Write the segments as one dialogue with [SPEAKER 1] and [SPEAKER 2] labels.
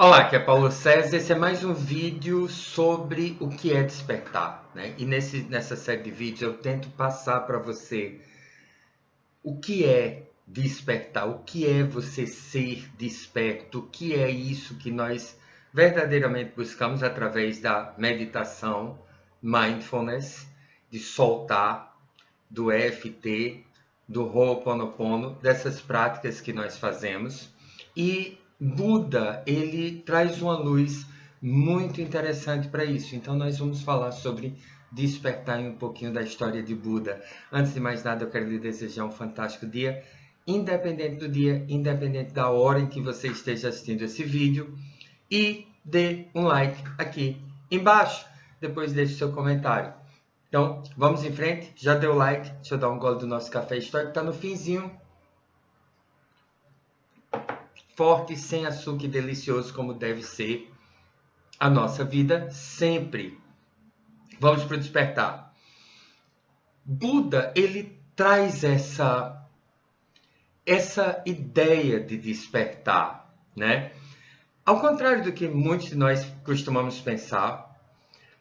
[SPEAKER 1] Olá, aqui é Paulo César. Esse é mais um vídeo sobre o que é despertar, né? E nessa série de vídeos eu tento passar para você o que é despertar, o que é você ser desperto, o que é isso que nós verdadeiramente buscamos através da meditação, mindfulness, de soltar, do EFT, do Ho'oponopono, dessas práticas que nós fazemos. E Buda, ele traz uma luz muito interessante para isso. Então nós vamos falar sobre despertar e um pouquinho da história de Buda. Antes de mais nada, eu quero lhe desejar um fantástico dia, independente do dia, independente da hora em que você esteja assistindo esse vídeo. E dê um like aqui embaixo, depois deixe seu comentário. Então, vamos em frente. Já deu like? Deixa eu dar um gole do nosso café histórico. Está no finzinho. Forte, sem açúcar e delicioso, como deve ser a nossa vida sempre. Vamos para o despertar. Buda, ele traz essa ideia de despertar, né? Ao contrário do que muitos de nós costumamos pensar,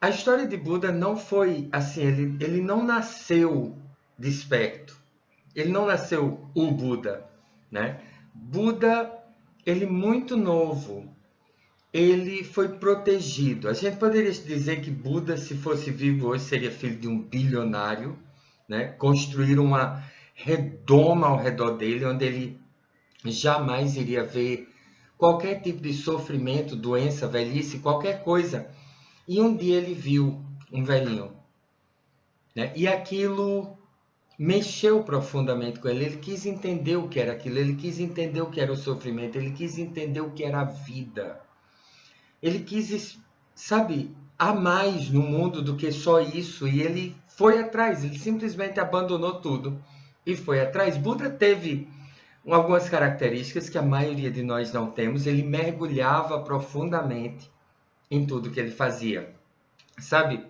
[SPEAKER 1] a história de Buda não foi assim, ele não nasceu desperto. Ele não nasceu o Buda, né? Buda, ele muito novo, ele foi protegido. A gente poderia dizer que Buda, se fosse vivo hoje, seria filho de um bilionário, né? Construíram uma redoma ao redor dele, onde ele jamais iria ver qualquer tipo de sofrimento, doença, velhice, qualquer coisa. E um dia ele viu um velhinho, né? E aquilo mexeu profundamente com ele. Ele quis entender o que era aquilo, ele quis entender o que era o sofrimento, ele quis entender o que era a vida. Ele quis, sabe, há mais no mundo do que só isso, e ele foi atrás, ele simplesmente abandonou tudo e foi atrás. Buda teve algumas características que a maioria de nós não temos. Ele mergulhava profundamente em tudo que ele fazia, sabe?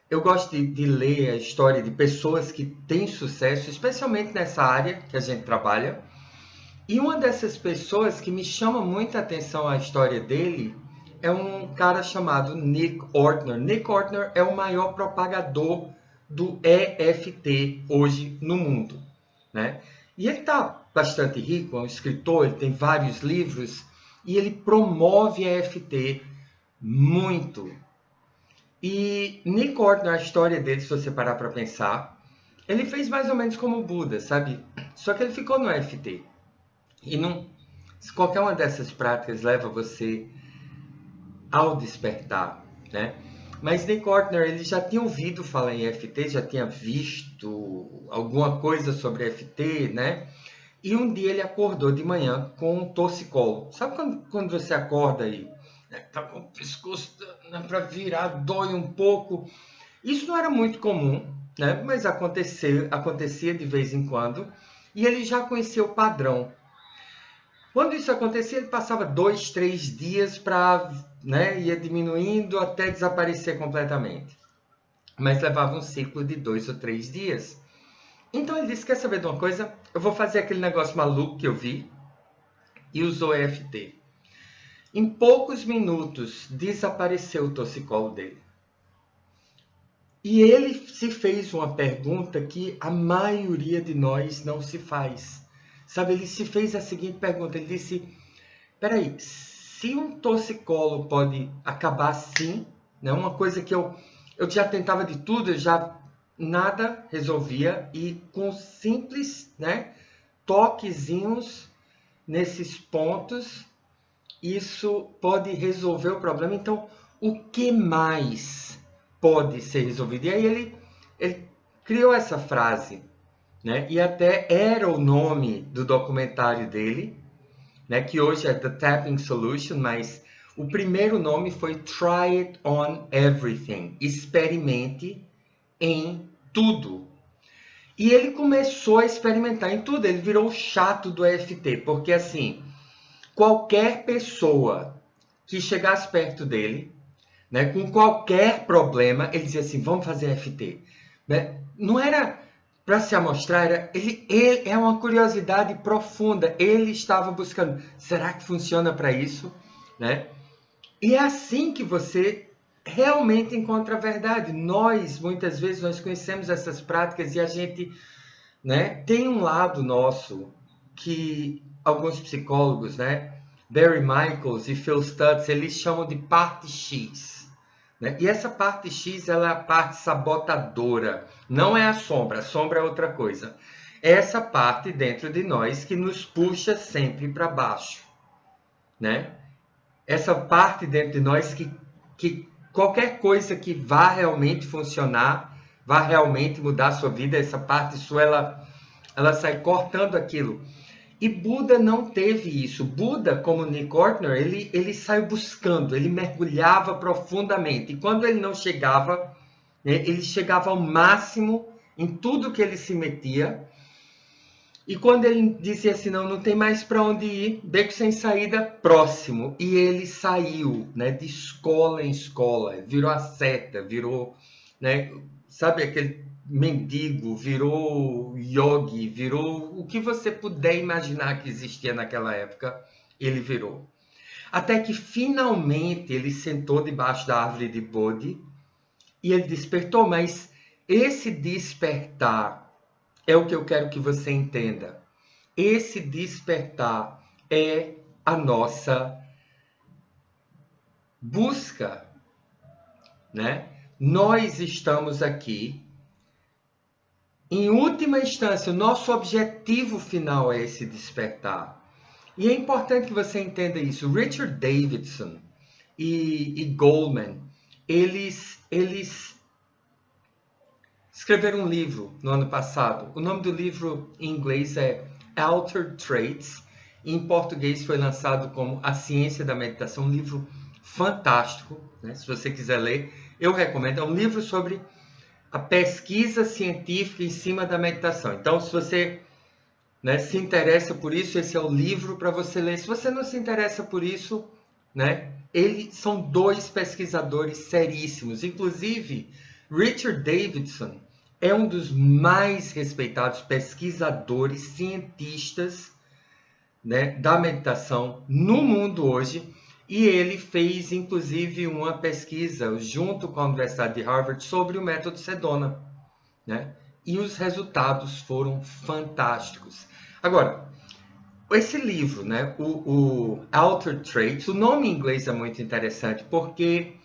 [SPEAKER 1] Eu gosto de ler a história de pessoas que têm sucesso, especialmente nessa área que a gente trabalha. E uma dessas pessoas que me chama muita atenção a história dele é um cara chamado Nick Ortner. Nick Ortner é o maior propagador do EFT hoje no mundo, né? E ele está bastante rico, é um escritor, ele tem vários livros e ele promove EFT muito. E Nick Ortner, a história dele, se você parar para pensar, ele fez mais ou menos como o Buda, sabe? Só que ele ficou no EFT. E não, se qualquer uma dessas práticas leva você ao despertar, né? Mas Nick Ortner, ele já tinha ouvido falar em EFT, já tinha visto alguma coisa sobre EFT, né? E um dia ele acordou de manhã com um torcicolo. Sabe quando você acorda aí, né, tá com o pescoço, né, para virar, dói um pouco? Isso não era muito comum, né? Mas acontecia de vez em quando. E ele já conhecia o padrão. Quando isso acontecia, ele passava 2, 3 dias para, né, ia diminuindo até desaparecer completamente. Mas levava um ciclo de 2 ou 3 dias. Então ele disse, quer saber de uma coisa? Eu vou fazer aquele negócio maluco que eu vi e usou EFT. Em poucos minutos desapareceu o torcicolo dele. E ele se fez uma pergunta que a maioria de nós não se faz. Sabe, ele se fez a seguinte pergunta, ele disse, peraí, se um torcicolo pode acabar assim, né, uma coisa que eu já tentava de tudo, eu já nada resolvia, e com simples, né, toquezinhos nesses pontos, isso pode resolver o problema. Então, o que mais pode ser resolvido? E aí ele criou essa frase, né? E até era o nome do documentário dele, né? Que hoje é The Tapping Solution, mas o primeiro nome foi Try It on Everything. Experimente em tudo. E ele começou a experimentar em tudo. Ele virou o chato do EFT, porque assim, qualquer pessoa que chegasse perto dele, né, com qualquer problema, ele dizia assim, vamos fazer EFT. Né? Não era para se amostrar, ele é uma curiosidade profunda. Ele estava buscando, será que funciona para isso? Né? E é assim que você realmente encontra a verdade. Nós, muitas vezes, nós conhecemos essas práticas e a gente, né, tem um lado nosso que alguns psicólogos, né, Barry Michaels e Phil Stutz, eles chamam de parte X. Né? E essa parte X, ela é a parte sabotadora. Não é a sombra é outra coisa. É essa parte dentro de nós que nos puxa sempre para baixo. Né? Essa parte dentro de nós que qualquer coisa que vá realmente funcionar, vá realmente mudar a sua vida, essa parte sua, ela sai cortando aquilo. E Buda não teve isso. Buda, como Nick Ortner, ele saiu buscando, ele mergulhava profundamente. E quando ele não chegava, né, ele chegava ao máximo em tudo que ele se metia. E quando ele dizia assim, não, não tem mais para onde ir, beco sem saída, próximo. E ele saiu, né, de escola em escola, virou asceta, virou, né, sabe aquele mendigo, virou yogi, virou o que você puder imaginar que existia naquela época, ele virou. Até que finalmente ele sentou debaixo da árvore de Bodhi e ele despertou, mas esse despertar é o que eu quero que você entenda. Esse despertar é a nossa busca, né? Nós estamos aqui, em última instância, o nosso objetivo final é esse despertar. E é importante que você entenda isso. Richard Davidson e Goleman, eles escreveram um livro no ano passado. O nome do livro em inglês é Altered Traits. Em português foi lançado como A Ciência da Meditação. Um livro fantástico, né? Se você quiser ler, eu recomendo. É um livro sobre a pesquisa científica em cima da meditação. Então, se você, né, se interessa por isso, esse é o livro para você ler. Se você não se interessa por isso, né, eles são dois pesquisadores seríssimos. Inclusive, Richard Davidson é um dos mais respeitados pesquisadores, cientistas, né, da meditação no mundo hoje. E ele fez, inclusive, uma pesquisa junto com a Universidade de Harvard sobre o método Sedona. Né? E os resultados foram fantásticos. Agora, esse livro, né, o Altered Traits, o nome em inglês é muito interessante porque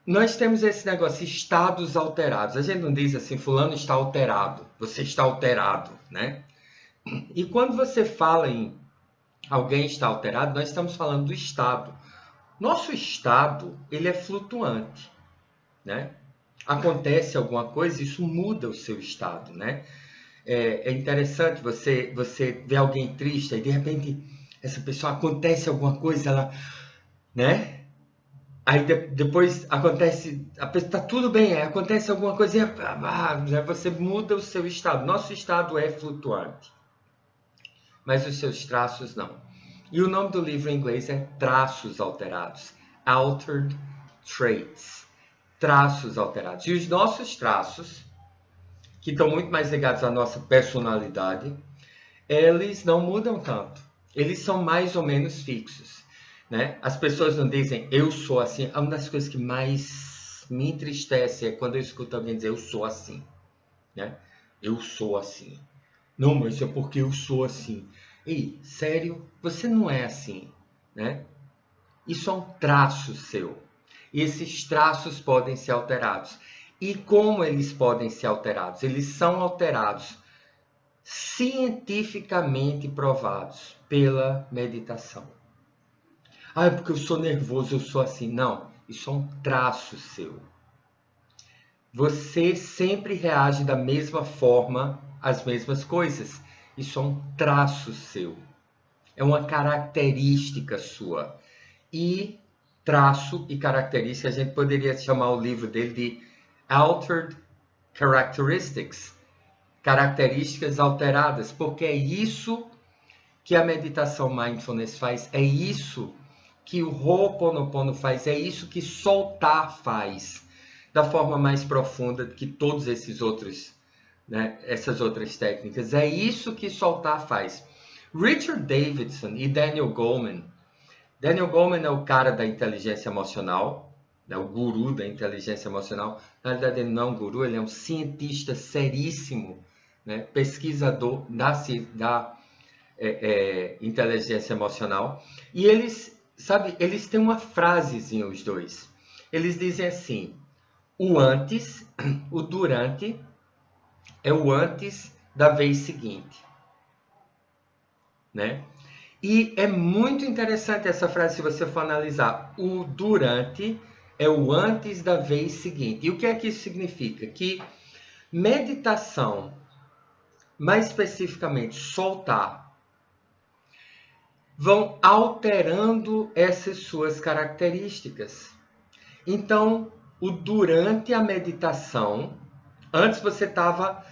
[SPEAKER 1] nós temos esse negócio, estados alterados. A gente não diz assim, fulano está alterado, você está alterado, né? E quando você fala em alguém está alterado, nós estamos falando do estado. Nosso estado, ele é flutuante, né? Acontece alguma coisa, isso muda o seu estado, né? É interessante você ver alguém triste e de repente essa pessoa acontece alguma coisa, ela, né? Aí depois acontece, está tudo bem, aí acontece alguma coisa e você muda o seu estado. Nosso estado é flutuante, mas os seus traços não. E o nome do livro em inglês é Traços Alterados, Altered Traits, traços alterados. E os nossos traços, que estão muito mais ligados à nossa personalidade, eles não mudam tanto. Eles são mais ou menos fixos. Né? As pessoas não dizem eu sou assim. Uma das coisas que mais me entristece é quando eu escuto alguém dizer eu sou assim. Né? Eu sou assim. Não, mas é porque eu sou assim. Ei, sério? Você não é assim. Né? Isso é um traço seu. E esses traços podem ser alterados. E como eles podem ser alterados? Eles são alterados cientificamente provados pela meditação. Ah, é porque eu sou nervoso, eu sou assim. Não, isso é um traço seu. Você sempre reage da mesma forma às mesmas coisas. Isso é um traço seu. É uma característica sua. E traço e característica, a gente poderia chamar o livro dele de Altered Characteristics. Características alteradas, porque é isso que a meditação mindfulness faz, é isso que o Ho'oponopono faz, é isso que soltar faz, da forma mais profunda que todos esses outros, né, essas outras técnicas. É isso que soltar faz. Richard Davidson e Daniel Goleman, Daniel Goleman é o cara da inteligência emocional, é o guru da inteligência emocional. Na verdade, ele não é um guru, ele é um cientista seríssimo, né? Pesquisador da inteligência emocional. E eles, sabe, eles têm uma frasezinha, os dois. Eles dizem assim: o antes, o durante, é o antes da vez seguinte, né? E é muito interessante essa frase se você for analisar. O durante é o antes da vez seguinte. E o que é que isso significa? Que meditação, mais especificamente soltar, vão alterando essas suas características. Então, o durante a meditação, antes você estava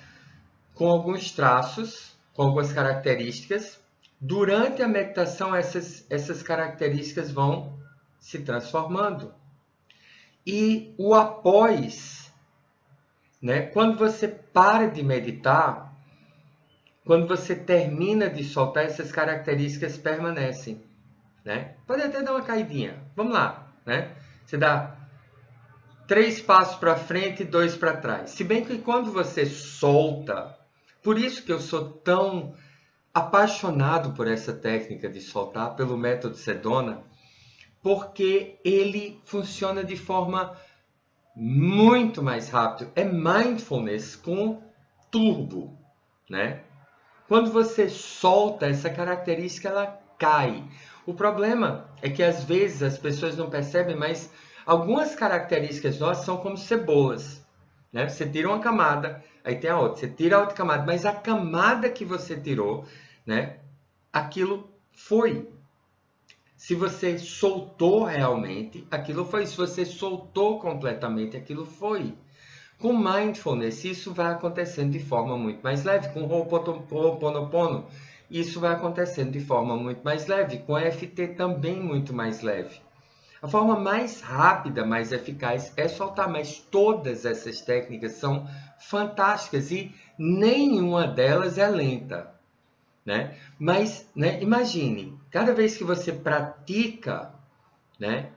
[SPEAKER 1] com alguns traços, com algumas características. Durante a meditação, essas características vão se transformando. E o após, né? Quando você para de meditar, quando você termina de soltar, essas características permanecem, né? Pode até dar uma caidinha. Vamos lá, né? Você dá 3 passos para frente e 2 para trás. Se bem que quando você solta, por isso que eu sou tão apaixonado por essa técnica de soltar, pelo método Sedona, porque ele funciona de forma muito mais rápida. É mindfulness com turbo, né? Quando você solta, essa característica ela cai. O problema é que às vezes as pessoas não percebem, mas algumas características nossas são como cebolas, né? Você tira uma camada, aí tem a outra. Você tira a outra camada, mas a camada que você tirou, né? Aquilo foi. Se você soltou realmente, aquilo foi. Se você soltou completamente, aquilo foi. Com mindfulness, isso vai acontecendo de forma muito mais leve. Com Ho'oponopono, isso vai acontecendo de forma muito mais leve. Com EFT também muito mais leve. A forma mais rápida, mais eficaz é soltar, mas todas essas técnicas são fantásticas e nenhuma delas é lenta, né? Mas, né, imagine, cada vez que você pratica, né,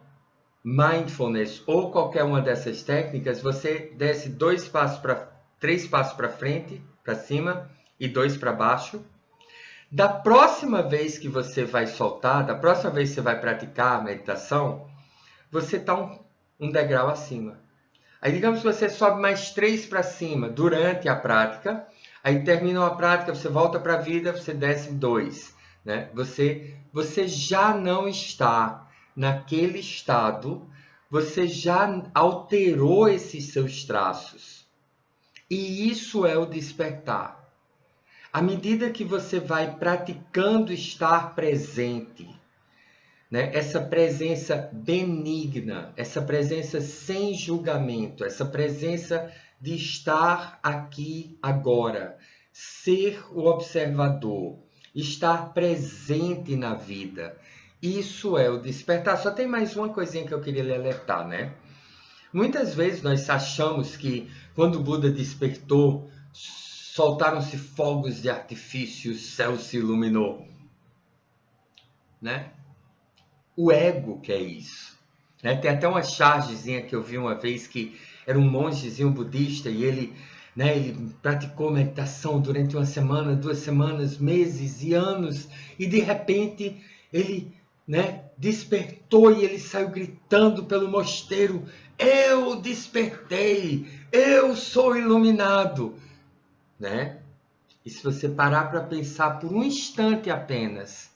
[SPEAKER 1] mindfulness ou qualquer uma dessas técnicas, você desce 3 passos para frente, para cima e 2 para baixo. Da próxima vez que você vai soltar, da próxima vez que você vai praticar a meditação, você está um degrau acima. Aí digamos que você sobe mais 3 para cima durante a prática, aí termina a prática, você volta para a vida, você desce 2, né? Você já não está naquele estado, você já alterou esses seus traços. E isso é o despertar. À medida que você vai praticando estar presente, né? Essa presença benigna, essa presença sem julgamento, essa presença de estar aqui agora, ser o observador, estar presente na vida. Isso é o despertar. Só tem mais uma coisinha que eu queria lhe alertar, né? Muitas vezes nós achamos que quando o Buda despertou, soltaram-se fogos de artifício, o céu se iluminou, né? O ego quer isso, né? Tem até uma chargezinha que eu vi uma vez que era um mongezinho budista e ele, né, ele praticou meditação durante uma semana, 2 semanas, meses e anos e de repente ele, né, despertou e ele saiu gritando pelo mosteiro: eu despertei, eu sou iluminado, né? E se você parar para pensar por um instante apenas,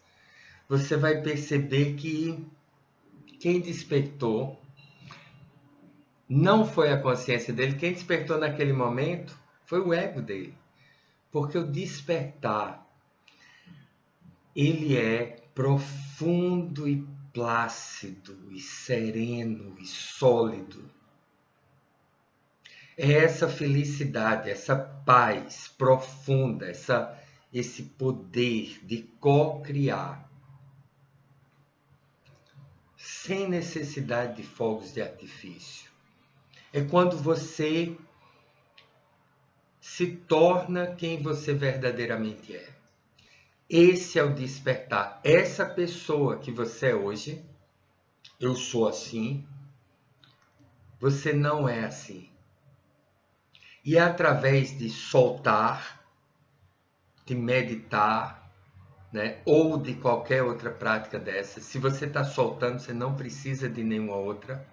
[SPEAKER 1] você vai perceber que quem despertou não foi a consciência dele, quem despertou naquele momento foi o ego dele. Porque o despertar, ele é profundo e plácido e sereno e sólido. É essa felicidade, essa paz profunda, esse poder de co-criar, sem necessidade de fogos de artifício. É quando você se torna quem você verdadeiramente é. Esse é o despertar. Essa pessoa que você é hoje, eu sou assim, você não é assim. E é através de soltar, de meditar, né? Ou de qualquer outra prática dessa. Se você está soltando, você não precisa de nenhuma outra,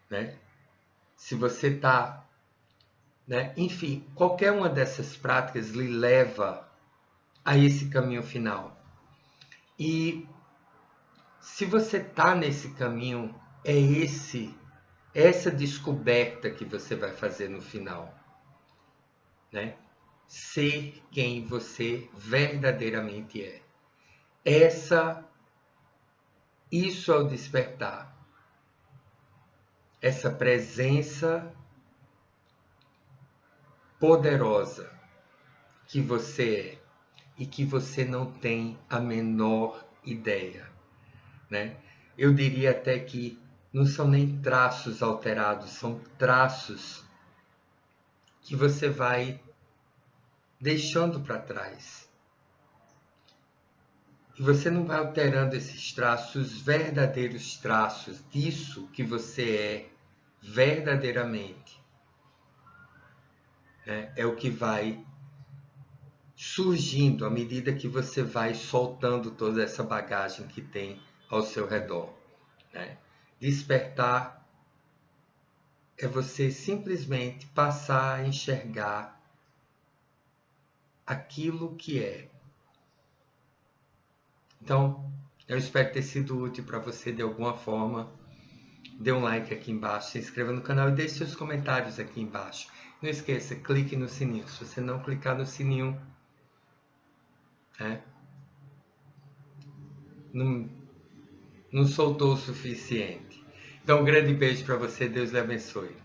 [SPEAKER 1] né? Se você está, né? Enfim, qualquer uma dessas práticas lhe leva a esse caminho final. E se você está nesse caminho, é essa descoberta que você vai fazer no final, né? Ser quem você verdadeiramente é. Isso é o despertar. Essa presença poderosa que você é e que você não tem a menor ideia, né? Eu diria até que não são nem traços alterados, são traços que você vai deixando para trás. E você não vai alterando esses traços, os verdadeiros traços disso que você é verdadeiramente. Né? É o que vai surgindo à medida que você vai soltando toda essa bagagem que tem ao seu redor. Né? Despertar é você simplesmente passar a enxergar aquilo que é. Então, eu espero ter sido útil para você de alguma forma. Dê um like aqui embaixo, se inscreva no canal e deixe seus comentários aqui embaixo. Não esqueça, clique no sininho. Se você não clicar no sininho, né, não soltou o suficiente. Então, um grande beijo para você. Deus lhe abençoe.